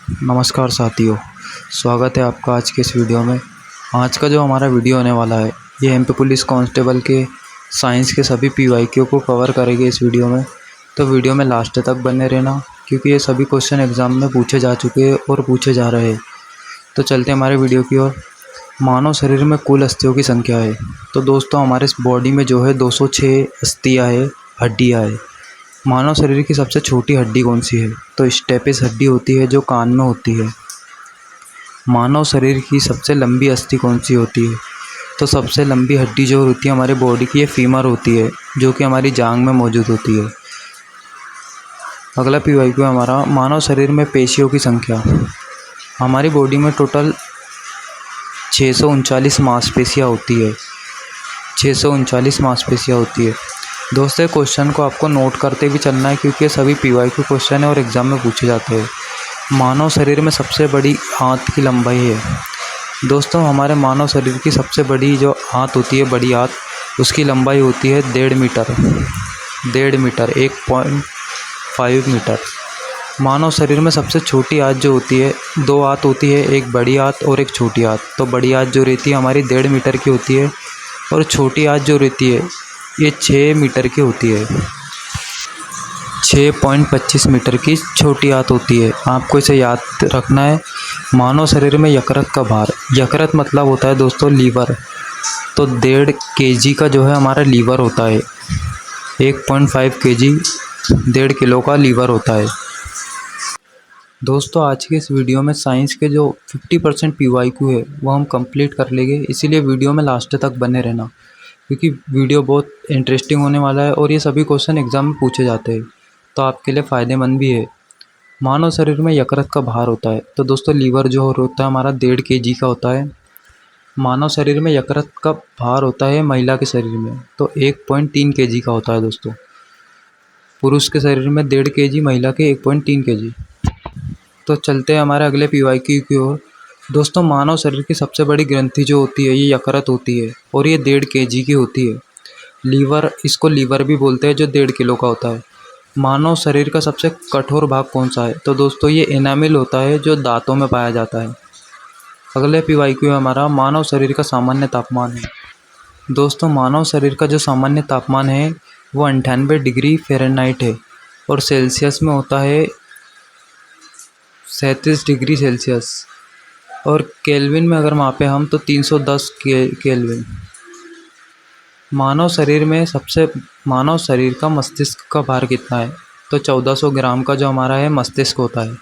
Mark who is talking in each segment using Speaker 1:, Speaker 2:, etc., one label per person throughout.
Speaker 1: नमस्कार साथियों, स्वागत है आपका आज के इस वीडियो में। आज का जो हमारा वीडियो होने वाला है ये एमपी पुलिस कांस्टेबल के साइंस के सभी पीवाईक्यू को कवर करेंगे इस वीडियो में। तो वीडियो में लास्ट तक बने रहना, क्योंकि ये सभी क्वेश्चन एग्ज़ाम में पूछे जा चुके हैं और पूछे जा रहे हैं। तो चलते हैं हमारे वीडियो की ओर। मानव शरीर में कुल अस्थियों की संख्या है। तो दोस्तों हमारे इस बॉडी में जो है 206 अस्थियाँ है, हड्डियाँ है। मानव शरीर की सबसे छोटी हड्डी कौन सी है? तो स्टेपिस हड्डी होती है जो कान में होती है। मानव शरीर की सबसे लंबी अस्थि कौन सी होती है? तो सबसे लंबी हड्डी जो होती है हमारे बॉडी की, ये फीमर होती है, जो कि हमारी जांघ में मौजूद होती है। अगला पीवाईक्यू है हमारा, मानव शरीर में पेशियों की संख्या। हमारी बॉडी में टोटल 639 मांसपेशियाँ होती है। 639 मांसपेशियाँ होती है। दोस्तों क्वेश्चन को आपको नोट करते भी चलना है, क्योंकि ये सभी पीवाईक्यू क्वेश्चन है और एग्ज़ाम में पूछे जाते हैं। मानव शरीर में सबसे बड़ी आंत की लंबाई है। दोस्तों हमारे मानव शरीर की सबसे बड़ी जो आंत होती है, बड़ी आंत, उसकी लंबाई होती है 1.5 मीटर। 1.5 metre 1.5 metre. मानव शरीर में सबसे छोटी आंत जो होती है, 2 आंत होती है, एक बड़ी आंत और एक छोटी आंत। तो बड़ी आंत जो रहती है हमारी 1.5 मीटर की होती है, और छोटी आंत जो रहती है ये 6 मीटर की होती है। 6.25 मीटर की छोटी आंत होती है। आपको इसे याद रखना है। मानव शरीर में यकृत का भार, यकृत मतलब होता है दोस्तों लीवर। तो 1.5 केजी का जो है हमारा लीवर होता है। 1.5 केजी 1.5 किलो का लीवर होता है। दोस्तों आज के इस वीडियो में साइंस के जो 50% पीवाईक्यू है वो हम कंप्लीट कर लेंगे, इसीलिए वीडियो में लास्ट तक बने रहना, क्योंकि वीडियो बहुत इंटरेस्टिंग होने वाला है और ये सभी क्वेश्चन एग्ज़ाम में पूछे जाते हैं, तो आपके लिए फ़ायदेमंद भी है। मानव शरीर में यकृत का भार होता है। तो दोस्तों लीवर जो होता है हमारा 1.5 केजी का होता है। मानव शरीर में यकृत का भार होता है महिला के शरीर में तो 1.3 केजी का होता है दोस्तों। पुरुष के शरीर में 1.5 केजी, महिला के 1.3 केजी। तो चलते हैं हमारे अगले पीवाईक्यू की ओर। दोस्तों मानव शरीर की सबसे बड़ी ग्रंथि जो होती है ये यकृत होती है, और ये 1.5 केजी की होती है। लीवर, इसको लीवर भी बोलते हैं, जो 1.5 किलो का होता है। मानव शरीर का सबसे कठोर भाग कौन सा है? तो दोस्तों ये एनामिल होता है, जो दांतों में पाया जाता है। अगले पीवाईक्यू है हमारा, मानव शरीर का सामान्य तापमान है। दोस्तों मानव शरीर का जो सामान्य तापमान है वो 98 डिग्री फ़ारेनहाइट है, और सेल्सियस में होता है 37 डिग्री सेल्सियस, और केल्विन में अगर मापें हम तो 310 केल्विन। मानव शरीर का मस्तिष्क का भार कितना है? तो 1400 ग्राम का जो हमारा है मस्तिष्क होता है।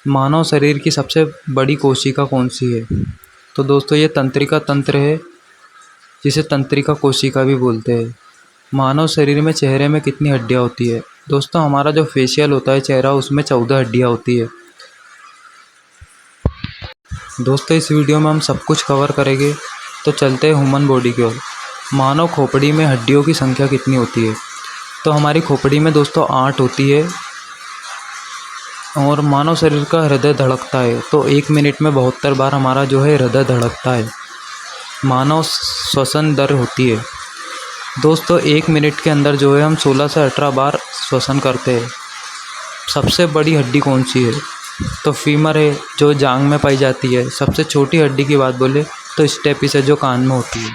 Speaker 1: मानव शरीर की सबसे बड़ी कोशिका कौन सी है? तो दोस्तों ये तंत्रिका तंत्र है, जिसे तंत्रिका कोशिका भी बोलते हैं। मानव शरीर में चेहरे में कितनी हड्डियाँ होती है? दोस्तों हमारा जो फेशियल होता है चेहरा, उसमें 14 हड्डियाँ होती है। दोस्तों इस वीडियो में हम सब कुछ कवर करेंगे। तो चलते हैं ह्यूमन बॉडी की ओर। मानव खोपड़ी में हड्डियों की संख्या कितनी होती है? तो हमारी खोपड़ी में दोस्तों 8 होती है। और मानव शरीर का हृदय धड़कता है तो 1 मिनट में 72 बार हमारा जो है हृदय धड़कता है। मानव श्वसन दर होती है दोस्तों 1 मिनट के अंदर जो है हम 16 से 18 बार श्वसन करते हैं। सबसे बड़ी हड्डी कौन सी है? तो फीमर है, जो जांघ में पाई जाती है। सबसे छोटी हड्डी की बात बोले तो स्टेपिस है, जो कान में होती है।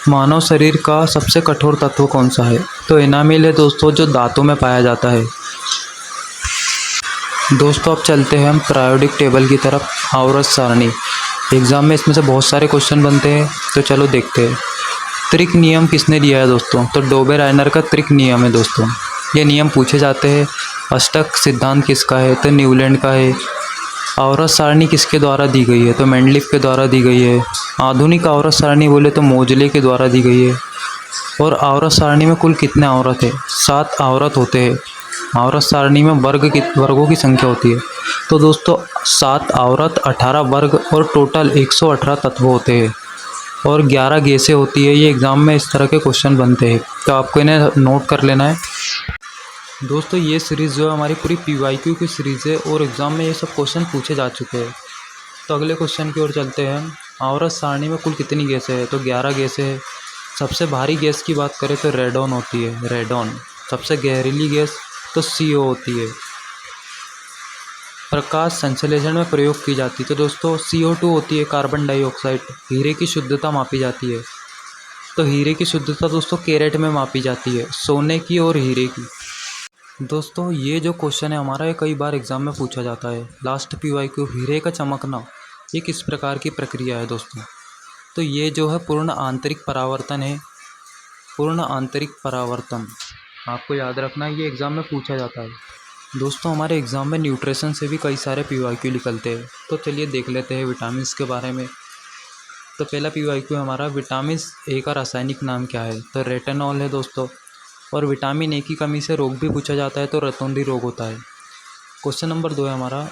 Speaker 1: मानव शरीर का सबसे कठोर तत्व कौन सा है? तो एनामिल है दोस्तों, जो दांतों में पाया जाता है। दोस्तों अब चलते हैं हम पीरियोडिक टेबल की तरफ। आवर्त सारणी, एग्ज़ाम में इसमें से बहुत सारे क्वेश्चन बनते हैं, तो चलो देखते हैं। त्रिक नियम किसने दिया है दोस्तों? तो डोबेराइनर का त्रिक नियम है दोस्तों। ये नियम पूछे जाते हैं। अष्टक सिद्धांत किसका है? तो न्यूलैंड का है। आवर्त सारणी किसके द्वारा दी गई है? तो मेंडलीफ के द्वारा दी गई है। आधुनिक आवर्त सारणी बोले तो मोजले के द्वारा दी गई है। और आवर्त सारणी में कुल कितने आवर्त है? 7 आवर्त होते हैं। आवर्त सारणी में वर्गों की संख्या होती है। तो दोस्तों 7 आवर्त, 18 वर्ग और टोटल 118 तत्व होते हैं, और 11 गैसें होती है। ये एग्ज़ाम में इस तरह के क्वेश्चन बनते हैं, तो आपको इन्हें नोट कर लेना है। दोस्तों ये सीरीज़ जो है हमारी पूरी पीवाईक्यू की सीरीज़ है, और एग्ज़ाम में ये सब क्वेश्चन पूछे जा चुके हैं। तो अगले क्वेश्चन की ओर चलते हैं। आवर्त सारणी में कुल कितनी गैसें हैं? तो 11 गैसें हैं। सबसे भारी गैस की बात करें तो रेडॉन होती है, रेडॉन। सबसे गहरीली गैस तो CO होती है। प्रकाश संश्लेषण में प्रयोग की जाती है। तो दोस्तों CO2 होती है, कार्बन डाइऑक्साइड। हीरे की शुद्धता मापी जाती है। तो हीरे की शुद्धता दोस्तों कैरेट में मापी जाती है, सोने की और हीरे की। दोस्तों ये जो क्वेश्चन है हमारा, ये कई बार एग्जाम में पूछा जाता है। लास्ट PYQ, हीरे का चमकना ये किस प्रकार की प्रक्रिया है दोस्तों? तो ये जो है पूर्ण आंतरिक परावर्तन है। पूर्ण आंतरिक परावर्तन आपको याद रखना है, ये एग्ज़ाम में पूछा जाता है। दोस्तों हमारे एग्ज़ाम में न्यूट्रिशन से भी कई सारे PYQ निकलते हैं। तो चलिए देख लेते हैं विटामिन के बारे में। तो पहला PYQ हमारा, विटामिन A का रासायनिक नाम क्या है? तो रेटिनॉल है दोस्तों। और विटामिन A की कमी से रोग भी पूछा जाता है, तो रतौंधी रोग होता है। क्वेश्चन नंबर 2 है हमारा,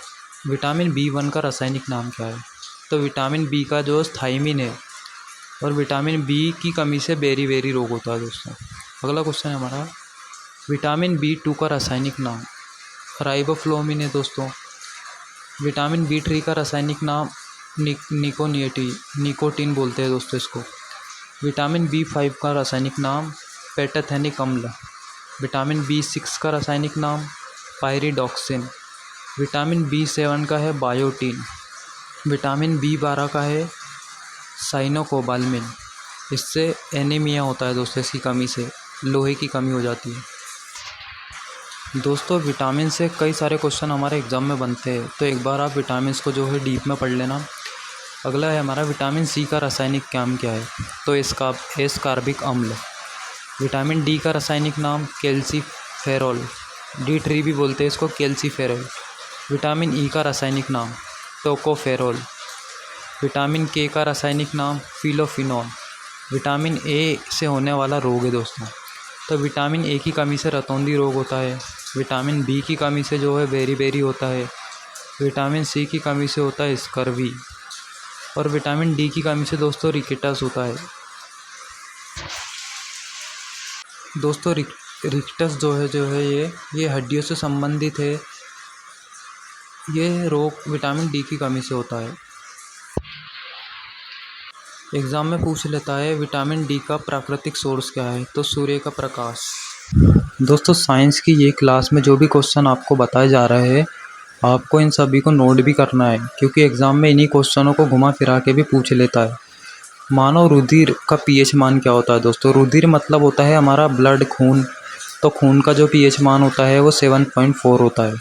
Speaker 1: विटामिन B1 का रासायनिक नाम क्या है? तो विटामिन B का जो थायमिन है, और विटामिन B की कमी से बेरी रोग होता है दोस्तों। अगला क्वेश्चन है हमारा, विटामिन B2 का रासायनिक नाम? राइबोफ्लोविन है दोस्तों। विटामिन B3 का रासायनिक नाम निकोटीन बोलते हैं दोस्तों इसको। विटामिन B5 का रासायनिक नाम पेंटाथेनिक अम्ल। विटामिन B6 का रासायनिक नाम पायरिडॉक्सिन। विटामिन B7 का है बायोटीन। विटामिन B12 का है साइनोकोबाल्मिन। इससे एनीमिया होता है दोस्तों, इसकी कमी से लोहे की कमी हो जाती है। दोस्तों विटामिन से कई सारे क्वेश्चन हमारे एग्ज़ाम में बनते हैं, तो एक बार आप विटामिन को जो है डीप में पढ़ लेना। अगला है हमारा, विटामिन C का रासायनिक नाम क्या है? तो एस्कार्बिक अम्ल। विटामिन D का रासायनिक नाम कैल्सीफेरॉल। D3 भी बोलते हैं इसको, कैल्सीफेरॉल। विटामिन E का रासायनिक नाम टोकोफेरॉल। विटामिन K का रासायनिक नाम फिलोफिनॉल। विटामिन A से होने वाला रोग है दोस्तों, तो विटामिन A की कमी से रतौंधी रोग होता है। विटामिन B की कमी से जो है बेरी होता है। विटामिन C की कमी से होता है स्कर्वी। और विटामिन D की कमी से दोस्तों रिकेटस होता है। दोस्तों रिकेटस जो है ये हड्डियों से संबंधित है। ये रोग विटामिन D की कमी से होता है। एग्ज़ाम में पूछ लेता है विटामिन D का प्राकृतिक सोर्स क्या है? तो सूर्य का प्रकाश। दोस्तों साइंस की ये क्लास में जो भी क्वेश्चन आपको बताए जा रहे हैं, आपको इन सभी को नोट भी करना है, क्योंकि एग्ज़ाम में इन्हीं क्वेश्चनों को घुमा फिरा के भी पूछ लेता है। मानव रुधिर का pH मान क्या होता है दोस्तों? रुधिर मतलब होता है हमारा ब्लड, खून। तो खून का जो pH मान होता है वो 7.4 होता है।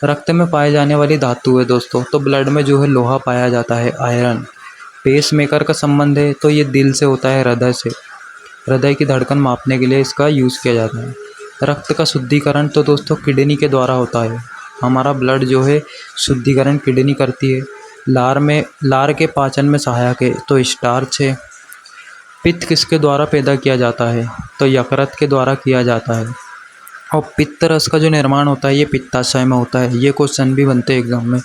Speaker 1: रक्त में पाए जाने वाली धातु है दोस्तों, तो ब्लड में जो है लोहा पाया जाता है, आयरन। पेस मेकर का संबंध है, तो ये दिल से होता है, हृदय से। हृदय की धड़कन मापने के लिए इसका यूज़ किया जाता है। रक्त का शुद्धिकरण तो दोस्तों किडनी के द्वारा होता है। हमारा ब्लड जो है शुद्धिकरण किडनी करती है। लार के पाचन में सहायक है, तो स्टार्च है। पित्त किसके द्वारा पैदा किया जाता है? तो यकृत के द्वारा किया जाता है। और पित्त रस का जो निर्माण होता है ये पित्ताशय में होता है। ये क्वेश्चन भी बनते हैं एग्जाम में।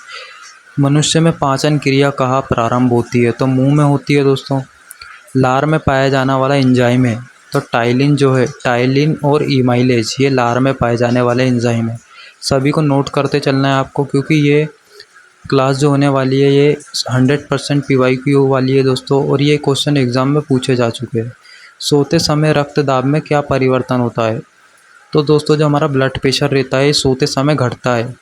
Speaker 1: मनुष्य में पाचन क्रिया कहाँ प्रारंभ होती है? तो मुंह में होती है दोस्तों। लार में पाया जाने वाला एंजाइम है, तो टाइलिन जो है, टाइलिन और इमाइलेज, ये लार में पाए जाने वाले एंजाइम है। सभी को नोट करते चलना है आपको, क्योंकि ये क्लास जो होने वाली है ये 100% PYQ वाली है दोस्तों, और ये क्वेश्चन एग्ज़ाम में पूछे जा चुके हैं। सोते समय रक्तदाब में क्या परिवर्तन होता है? तो दोस्तों जो हमारा ब्लड प्रेशर रहता है सोते समय घटता है।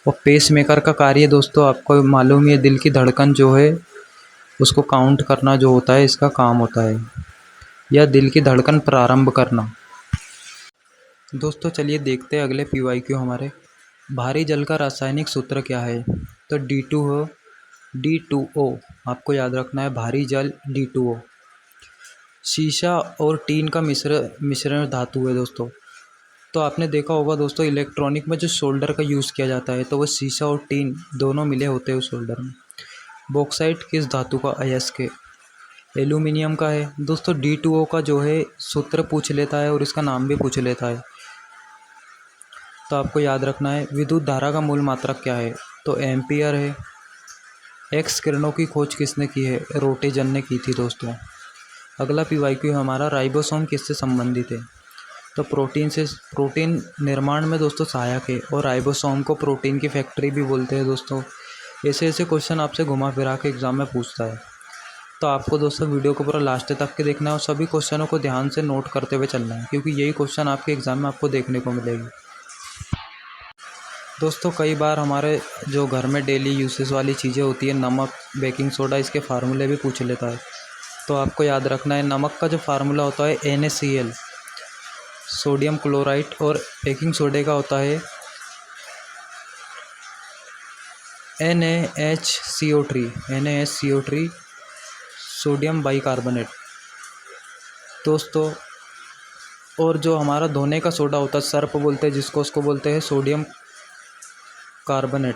Speaker 1: और पेस मेकर का कार्य दोस्तों आपको मालूम है, दिल की धड़कन जो है उसको काउंट करना जो होता है, इसका काम होता है, या दिल की धड़कन प्रारंभ करना। दोस्तों चलिए देखते हैं अगले PYQ हमारे। भारी जल का रासायनिक सूत्र क्या है? तो D2O आपको याद रखना है, भारी जल D2O। शीशा और टीन का मिश्रण धातु है दोस्तों। तो आपने देखा होगा दोस्तों, इलेक्ट्रॉनिक में जो सोल्डर का यूज़ किया जाता है, तो वो शीशा और टीन दोनों मिले होते हैं उस सोल्डर में। बॉक्साइट किस धातु का अयस्क है? एल्यूमिनियम का है दोस्तों। D2O का जो है सूत्र पूछ लेता है और इसका नाम भी पूछ लेता है, तो आपको याद रखना है। विद्युत धारा का मूल मात्रक क्या है? तो एम्पियर है। एक्स किरणों की खोज किसने की है? रोटेजन ने की थी दोस्तों। अगला PYQ हमारा, राइबोसोम किससे संबंधित है? तो प्रोटीन निर्माण में दोस्तों सहायक है, और राइबोसोम को प्रोटीन की फैक्ट्री भी बोलते हैं दोस्तों। ऐसे क्वेश्चन आपसे घुमा फिरा के एग्ज़ाम में पूछता है, तो आपको दोस्तों वीडियो को पूरा लास्ट तक के देखना है और सभी क्वेश्चनों को ध्यान से नोट करते हुए चलना है, क्योंकि यही क्वेश्चन आपके एग्ज़ाम में आपको देखने को मिलेगी। दोस्तों कई बार हमारे जो घर में डेली यूसेस वाली चीज़ें होती है, नमक, बेकिंग सोडा, इसके फार्मूले भी पूछ लेता है। तो आपको याद रखना है, नमक का जो फार्मूला होता है NaCl, सोडियम क्लोराइड, और बेकिंग सोडे का होता है NaHCO3, सोडियम बाइकार्बोनेट। दोस्तों और जो हमारा धोने का सोडा होता है, सर्प बोलते हैं जिसको, उसको बोलते हैं सोडियम कार्बोनेट।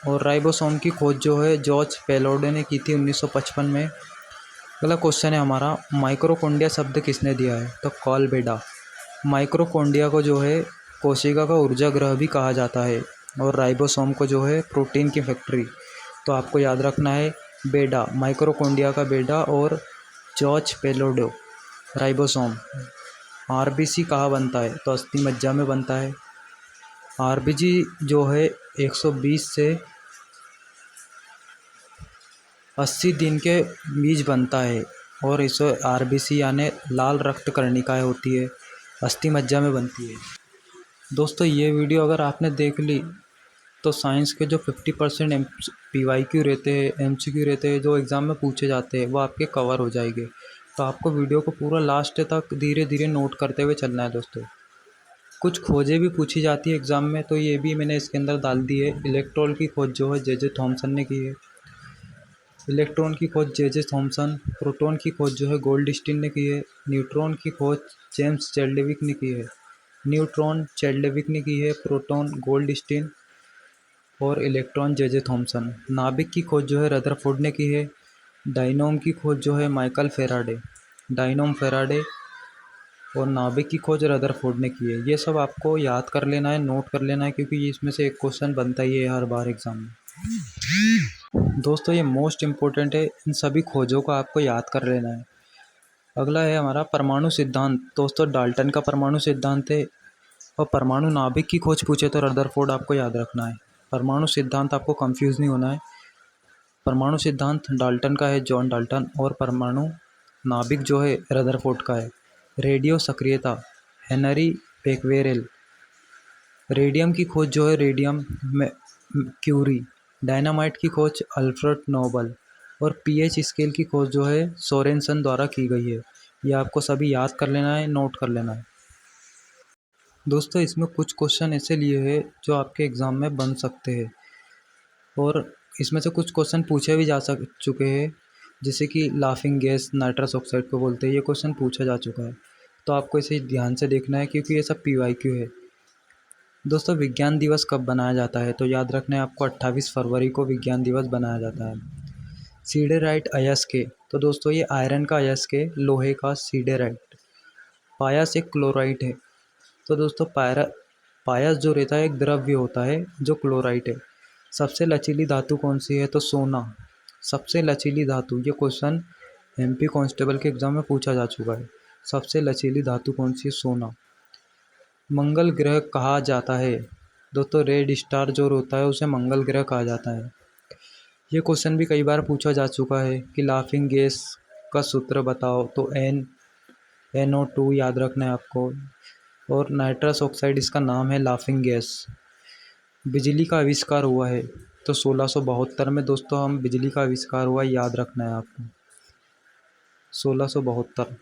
Speaker 1: और राइबोसोम की खोज जो है जॉर्ज पेलोडे ने की थी 1955 में। अगला क्वेश्चन है हमारा, माइक्रोकोंडिया शब्द किसने दिया है? तो कॉलबेडा। माइक्रोकोंडिया को जो है कोशिका का ऊर्जा ग्रह भी कहा जाता है, और राइबोसोम को जो है प्रोटीन की फैक्ट्री। तो आपको याद रखना है बेडा, माइक्रोकोंडिया का बेडा, और जॉर्ज पेलोडो, राइबोसोम। आरबीसी कहाँ बनता है? तो अस्थि मज्जा में बनता है। आरबीजी जो है 120 से 80 दिन के बीच बनता है, और इसे आरबीसी यानी लाल रक्त कर्णिकाएँ होती है, अस्थि मज्जा में बनती है। दोस्तों ये वीडियो अगर आपने देख ली तो साइंस के जो 50% PYQ रहते हैं, MCQ रहते हैं, जो एग्ज़ाम में पूछे जाते हैं, वो आपके कवर हो जाएंगे। तो आपको वीडियो को पूरा लास्ट तक धीरे धीरे नोट करते हुए चलना है दोस्तों। कुछ खोजें भी पूछी जाती है एग्ज़ाम में, तो ये भी मैंने इसके अंदर डाल दी है। इलेक्ट्रॉन की खोज जो है जे थॉमसन ने की है, इलेक्ट्रॉन की खोज जे थॉमसन। प्रोटॉन की खोज जो है गोल्डस्टीन ने की है। न्यूट्रॉन की खोज जेम्स चैडविक ने की है, न्यूट्रॉन चैडविक ने की है, प्रोटॉन गोल्डस्टीन, और इलेक्ट्रॉन जे थॉमसन। नाभिक की खोज जो है रदरफोर्ड ने की है। डायनोम की खोज जो है माइकल फेराडे, डायनोम फेराडे, और नाभिक की खोज रदरफोर्ड ने की है। ये सब आपको याद कर लेना है, नोट कर लेना है, क्योंकि इसमें से एक क्वेश्चन बनता ही है हर बार एग्ज़ाम में। दोस्तों ये मोस्ट इम्पोर्टेंट है, इन सभी खोजों को आपको याद कर लेना है। अगला है हमारा परमाणु सिद्धांत। दोस्तों डाल्टन का परमाणु सिद्धांत है, और परमाणु नाभिक की खोज पूछे तो रदरफोर्ड आपको याद रखना है। परमाणु सिद्धांत आपको कंफ्यूज नहीं होना है। परमाणु सिद्धांत डाल्टन का है, जॉन डाल्टन, और परमाणु नाभिक जो है रदरफोर्ड का है। रेडियो सक्रियता हेनरी बेक्वेरेल। रेडियम की खोज जो है रेडियम क्यूरी। डायनामाइट की खोज अल्फ्रेड नोबल, और पीएच स्केल की खोज जो है सोरेनसन द्वारा की गई है। ये आपको सभी याद कर लेना है, नोट कर लेना है। दोस्तों इसमें कुछ क्वेश्चन ऐसे लिए हैं जो आपके एग्ज़ाम में बन सकते हैं, और इसमें से कुछ क्वेश्चन पूछे भी जा चुके हैं, जैसे कि लाफिंग गैस नाइट्रस ऑक्साइड को बोलते हैं। ये क्वेश्चन पूछा जा चुका है, तो आपको इसे ध्यान से देखना है, क्योंकि ये सब PYQ है। दोस्तों विज्ञान दिवस कब बनाया जाता है? तो याद रखना है आपको 28 फरवरी को विज्ञान दिवस बनाया जाता है। सीडेराइट अयस्क, तो दोस्तों ये आयरन का अयस्क है, लोहे का सीडेराइट। पायस एक क्लोराइड है। तो दोस्तों पायस जो रहता है एक द्रव्य होता है जो क्लोराइड है। सबसे लचीली धातु कौन सी है? तो सोना। सबसे लचीली धातु, ये क्वेश्चन MP कांस्टेबल के एग्ज़ाम में पूछा जा चुका है। सबसे लचीली धातु कौन सी है? सोना। मंगल ग्रह कहा जाता है? दोस्तों रेड स्टार जो होता है उसे मंगल ग्रह कहा जाता है। ये क्वेश्चन भी कई बार पूछा जा चुका है कि लाफिंग गैस का सूत्र बताओ, तो NO2 याद रखना है आपको, और नाइट्रस ऑक्साइड इसका नाम है लाफिंग गैस। बिजली का आविष्कार हुआ है? तो 1672 में दोस्तों हम बिजली का आविष्कार हुआ, याद रखना है आपको, 1672।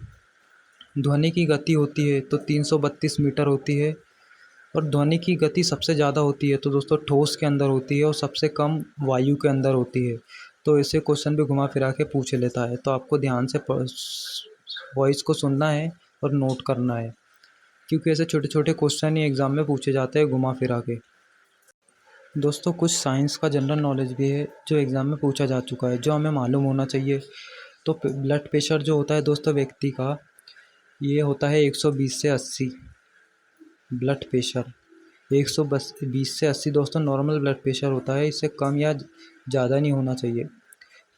Speaker 1: ध्वनि की गति होती है तो 332 मीटर होती है, और ध्वनि की गति सबसे ज़्यादा होती है तो दोस्तों ठोस के अंदर होती है, और सबसे कम वायु के अंदर होती है। तो ऐसे क्वेश्चन भी घुमा फिरा के पूछ लेता है, तो आपको ध्यान से वॉइस को सुनना है और नोट करना है, क्योंकि ऐसे छोटे छोटे क्वेश्चन ही एग्ज़ाम में पूछे जाते हैं घुमा फिरा के। दोस्तों कुछ साइंस का जनरल नॉलेज भी है जो एग्ज़ाम में पूछा जा चुका है, जो हमें मालूम होना चाहिए। तो ब्लड प्रेशर जो होता है दोस्तों व्यक्ति का, ये होता है 120 से 80। ब्लड प्रेशर 120 से 80 दोस्तों नॉर्मल ब्लड प्रेशर होता है, इससे कम या ज़्यादा नहीं होना चाहिए।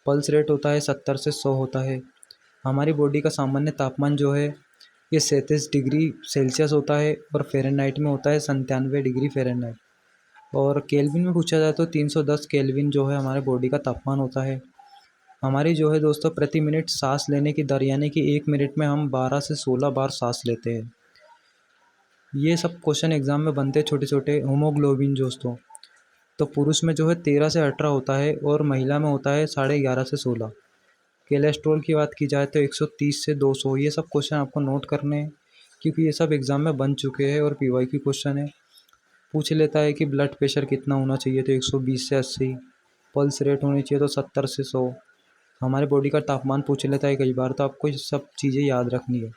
Speaker 1: पल्स रेट होता है 70 से 100 होता है। हमारी बॉडी का सामान्य तापमान जो है ये 37 डिग्री सेल्सियस होता है, और फ़ारेनहाइट में होता है 97 डिग्री फ़ारेनहाइट। और केल्विन में पूछा जाए तो 310 केल्विन जो है हमारे बॉडी का तापमान होता है। हमारी जो है दोस्तों प्रति मिनट सांस लेने की दर, यानी कि 1 मिनट में हम 12 से 16 बार सांस लेते हैं। ये सब क्वेश्चन एग्ज़ाम में बनते हैं छोटे छोटे। हीमोग्लोबिन दोस्तों, तो पुरुष में जो है 13 से 18 होता है और महिला में होता है 11.5 से 16। कोलेस्ट्रॉल की बात की जाए तो 130 से 200। ये सब क्वेश्चन आपको नोट करने हैं क्योंकि ये सब एग्ज़ाम में बन चुके हैं और पीवाईक्यू क्वेश्चन है। पूछ लेता है कि ब्लड प्रेशर कितना होना चाहिए तो 120 से 80। पल्स रेट होनी चाहिए तो 70 से 100। हमारे बॉडी का तापमान पूछ लेता है कई बार, तो आपको ये सब चीज़ें याद रखनी है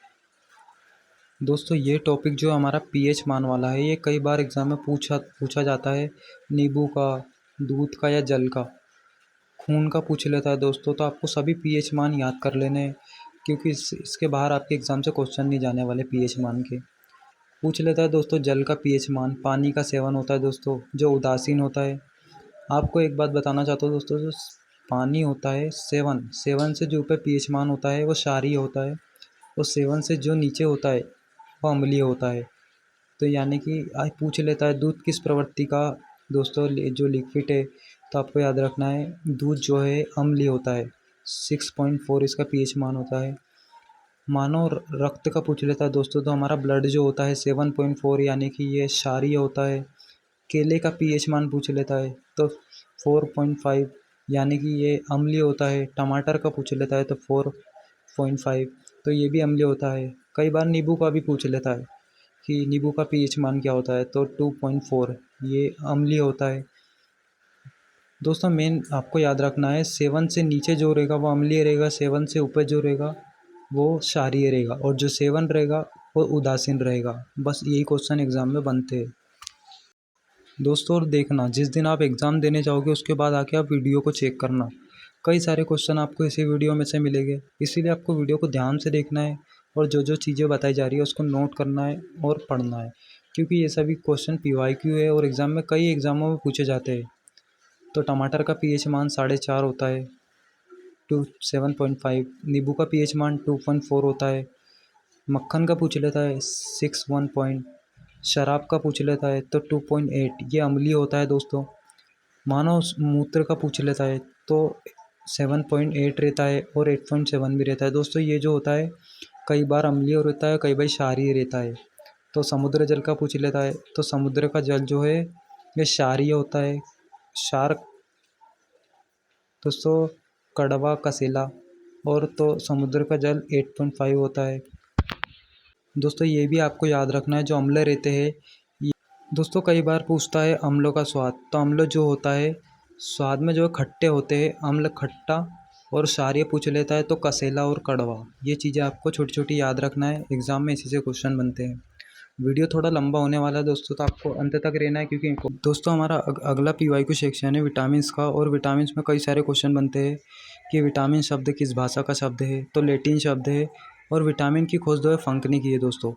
Speaker 1: दोस्तों। ये टॉपिक जो हमारा पीएच मान वाला है, ये कई बार एग्ज़ाम में पूछा पूछा जाता है। नींबू का, दूध का या जल का, खून का पूछ लेता है दोस्तों। तो आपको सभी पीएच मान याद कर लेने हैं क्योंकि इसके बाहर आपके एग्ज़ाम से क्वेश्चन नहीं जाने वाले पीएच मान के। पूछ लेता है दोस्तों जल का पीएच मान। पानी का सेवन होता है दोस्तों जो उदासीन होता है। आपको एक बात बताना चाहता हूँ दोस्तों, जो पानी होता है सेवन, सेवन से जो ऊपर पीएच मान होता है वो क्षारीय होता है और सेवन से जो नीचे होता है वो अम्लीय होता है। तो यानी कि आज पूछ लेता है दूध किस प्रवृत्ति का दोस्तों जो लिक्विड है, तो आपको याद रखना है दूध जो है अम्लीय होता है। 6.4 इसका पीएच मान होता है। मानो रक्त का पूछ लेता है दोस्तों, तो हमारा ब्लड जो होता है 7.4 यानी कि ये क्षारीय होता है। केले का पीएच मान पूछ लेता है तो 4.5 यानी कि ये अम्लीय होता है। टमाटर का पूछ लेता है तो 4.5 तो ये भी अम्लीय होता है। कई बार नींबू का भी पूछ लेता है कि नींबू का पीएच मान क्या होता है तो 2.4 ये अम्लीय होता है। दोस्तों मेन आपको याद रखना है 7 से नीचे जो रहेगा वो अम्लीय रहेगा, 7 से ऊपर जो रहेगा वो क्षारीय रहेगा और जो 7 रहेगा वो उदासीन रहेगा। बस यही क्वेश्चन एग्ज़ाम में बनते हैं दोस्तों। और देखना जिस दिन आप एग्ज़ाम देने जाओगे उसके बाद आके आप वीडियो को चेक करना। कई सारे क्वेश्चन आपको इसी वीडियो में से मिलेंगे, इसीलिए आपको वीडियो को ध्यान से देखना है और जो जो चीज़ें बताई जा रही है उसको नोट करना है और पढ़ना है क्योंकि ये सभी क्वेश्चन पीवाईक्यू है और एग्ज़ाम में कई एग्ज़ामों में पूछे जाते हैं। तो टमाटर का पीएच मान 4.5 होता है, 7.5। नींबू का पीएच मान 2.4 होता है। मक्खन का पूछ लेता है 6.1 पॉइंट। शराब का पूछ लेता है तो 2.8 ये अम्लीय होता है दोस्तों। मानव मूत्र का पूछ लेता है तो 7.8 रहता है और 8.7 भी रहता है दोस्तों। ये जो होता है कई बार अम्लीय रहता है, कई बार क्षारीय रहता है। तो समुद्र जल का पूछ लेता है तो समुद्र का जल जो है ये क्षारीय होता है। क्षार दोस्तों कड़वा, कसेला। और तो समुद्र का जल 8.5 होता है दोस्तों। ये भी आपको याद रखना है जो अम्ल रहते हैं दोस्तों। कई बार पूछता है अम्लों का स्वाद, तो अम्ल जो होता है स्वाद में जो खट्टे होते हैं, अम्ल खट्टा। और क्षारीय पूछ लेता है तो कसेला और कड़वा। ये चीज़ें आपको छोटी छोटी याद रखना है, एग्ज़ाम में इसी से क्वेश्चन बनते हैं। वीडियो थोड़ा लंबा होने वाला है दोस्तों, तो आपको अंत तक रहना है क्योंकि दोस्तों हमारा अगला पीवाईक्यू सेक्शन है विटामिन्स का। और विटामिन्स में कई सारे क्वेश्चन बनते हैं कि विटामिन शब्द किस भाषा का शब्द है, तो लैटिन शब्द है। और विटामिन की खोज जो है फंक ने की है दोस्तों।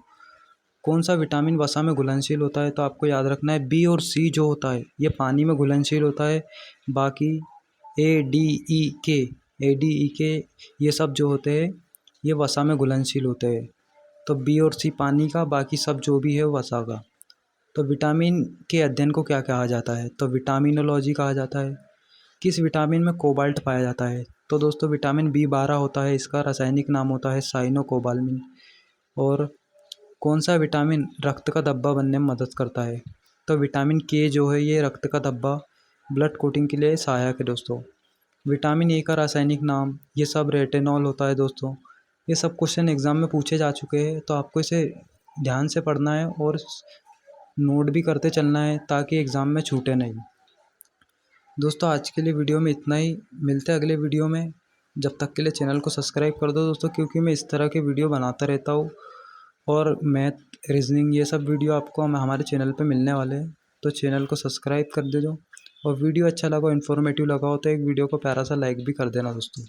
Speaker 1: कौन सा विटामिन वसा में घुलनशील होता है, तो आपको याद रखना है बी और सी जो होता है ये पानी में घुलनशील होता है। बाकी ए डी ई के ये सब जो होते हैं ये वसा में घुलनशील होते हैं। तो बी और सी पानी का, बाकी सब जो भी है वो वसा का। तो विटामिन के अध्ययन को क्या कहा जाता है, तो विटामिनोलॉजी कहा जाता है। किस विटामिन में कोबाल्ट पाया जाता है, तो दोस्तों विटामिन B12 होता है, इसका रासायनिक नाम होता है साइनोकोबाल्मिन। और कौन सा विटामिन रक्त का धब्बा बनने में मदद करता है, तो विटामिन के जो है ये रक्त का धब्बा, ब्लड कोटिंग के लिए सहायक है दोस्तों। विटामिन ए का रासायनिक नाम ये सब रेटिनॉल होता है दोस्तों। ये सब क्वेश्चन एग्ज़ाम में पूछे जा चुके हैं, तो आपको इसे ध्यान से पढ़ना है और नोट भी करते चलना है ताकि एग्ज़ाम में छूटे नहीं। दोस्तों आज के लिए वीडियो में इतना ही, मिलते हैं अगले वीडियो में। जब तक के लिए चैनल को सब्सक्राइब कर दो दोस्तों, क्योंकि मैं इस तरह के वीडियो बनाता रहता हूँ और मैथ, रीजनिंग ये सब वीडियो आपको हमारे चैनल पे मिलने वाले हैं। तो चैनल को सब्सक्राइब कर दो और वीडियो अच्छा लगा, इन्फॉर्मेटिव लगा हो तो एक वीडियो को प्यारा सा लाइक भी कर देना दोस्तों।